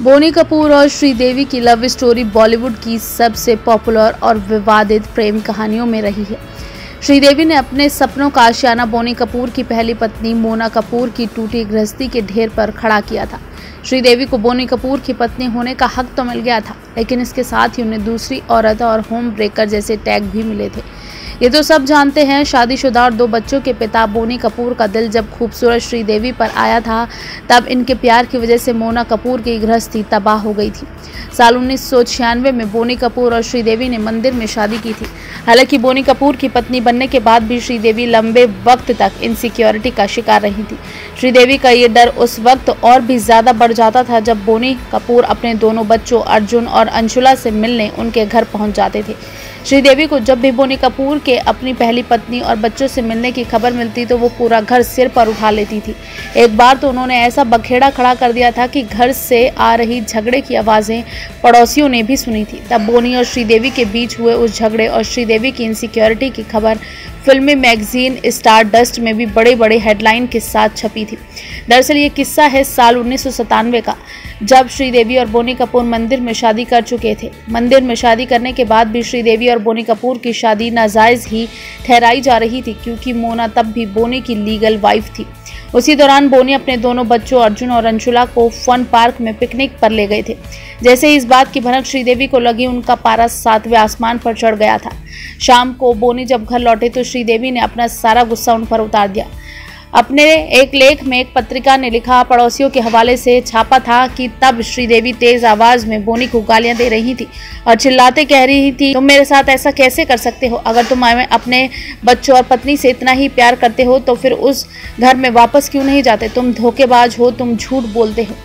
बोनी कपूर और श्रीदेवी की love story Bollywood की सबसे पॉपुलर और विवादित प्रेम कहानियों में रही है। श्रीदेवी ने अपने सपनों का आशियाना बोनी कपूर की पहली पत्नी मोना कपूर की टूटी गृहस्थी के ढेर पर खड़ा किया था। श्रीदेवी को बोनी कपूर की पत्नी होने का हक तो मिल गया था, लेकिन इसके साथ ही उन्हें दूसरी औरत और होम ब्रेकर जैसे टैग भी मिले थे। ये तो सब जानते हैं। शादीशुदा और 2 बच्चों के पिता बोनी कपूर का दिल जब खूबसूरत श्रीदेवी पर आया था, तब इनके प्यार की वजह से मोना कपूर की गृहस्थी तबाह हो गई थी। साल 1996 में बोनी कपूर और श्रीदेवी ने मंदिर में शादी की थी। हालांकि बोनी कपूर की पत्नी बनने के बाद भी श्रीदेवी लंबे वक्त तक इनसिक्योरिटी का शिकार रही थी। श्रीदेवी का ये डर उस वक्त और भी ज्यादा बढ़ जाता था जब बोनी कपूर अपने दोनों बच्चों अर्जुन और अंशुला से मिलने उनके घर पहुंच जाते थे। श्रीदेवी को जब भी बोनी कपूर के अपनी पहली पत्नी और बच्चों से मिलने की खबर मिलती तो वो पूरा घर सिर पर उठा लेती थी। एक बार तो उन्होंने ऐसा बखेड़ा खड़ा कर दिया था कि घर से आ रही झगड़े की आवाज़ें पड़ोसियों ने भी सुनी थी। तब बोनी और श्रीदेवी के बीच हुए उस झगड़े और श्रीदेवी की इनसिक्योरिटी की खबर फिल्मी मैगजीन स्टार डस्ट में भी बड़े बड़े हेडलाइन के साथ छपी थी। दरअसल ये किस्सा है साल 1997 का, जब श्रीदेवी और बोनी कपूर मंदिर में शादी कर चुके थे। मंदिर में शादी करने के बाद भी श्रीदेवी और बोनी कपूर की शादी नाजायज़ ही ठहराई जा रही थी, क्योंकि मोना तब भी बोनी की लीगल वाइफ थी। उसी दौरान बोनी अपने दोनों बच्चों अर्जुन और अंशुला को फन पार्क में पिकनिक पर ले गए थे। जैसे इस बात की भनक श्रीदेवी को लगी, उनका पारा 7वें आसमान पर चढ़ गया था। शाम को बोनी जब घर लौटे तो श्रीदेवी ने अपना सारा गुस्सा उन पर उतार दिया। अपने एक लेख में एक पत्रिका ने लिखा, पड़ोसियों के हवाले से छापा था कि तब श्रीदेवी तेज आवाज में बोनी को गालियां दे रही थी और चिल्लाते कह रही थी, तुम मेरे साथ ऐसा कैसे कर सकते हो? अगर तुम अपने बच्चों और पत्नी से इतना ही प्यार करते हो तो फिर उस घर में वापस क्यों नहीं जाते? तुम धोखेबाज हो, तुम झूठ बोलते हो।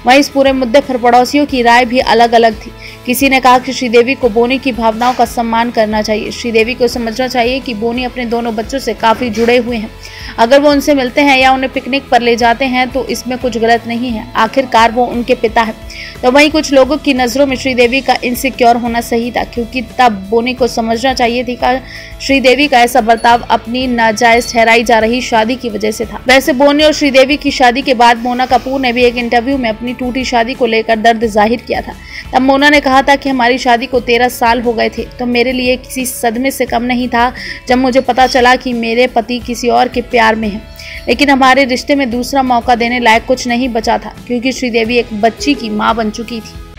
वहीं इस पूरे मुद्दे पर पड़ोसियों की राय भी अलग अलग थी। किसी ने कहा कि श्रीदेवी को बोनी की भावनाओं का सम्मान करना चाहिए। श्रीदेवी को समझना चाहिए कि बोनी अपने दोनों बच्चों से काफी जुड़े हुए हैं। अगर वो उनसे मिलते हैं या उन्हें पिकनिक पर ले जाते हैं तो इसमें कुछ गलत नहीं है, आखिरकार वो उनके पिता है। तो वहीं कुछ लोगों की नज़रों में श्रीदेवी का इनसिक्योर होना सही था, क्योंकि तब बोनी को समझना चाहिए थी कि श्रीदेवी का ऐसा बर्ताव अपनी नाजायज ठहराई जा रही शादी की वजह से था। वैसे बोनी और श्रीदेवी की शादी के बाद मोना कपूर ने भी एक इंटरव्यू में अपनी टूटी शादी को लेकर दर्द जाहिर किया था। तब मोना ने कहा था कि हमारी शादी को 13 साल हो गए थे, तो मेरे लिए किसी सदमे से कम नहीं था जब मुझे पता चला कि मेरे पति किसी और के प्यार में हैं। लेकिन हमारे रिश्ते में दूसरा मौका देने लायक कुछ नहीं बचा था, क्योंकि श्रीदेवी एक बच्ची की मां बन चुकी थी।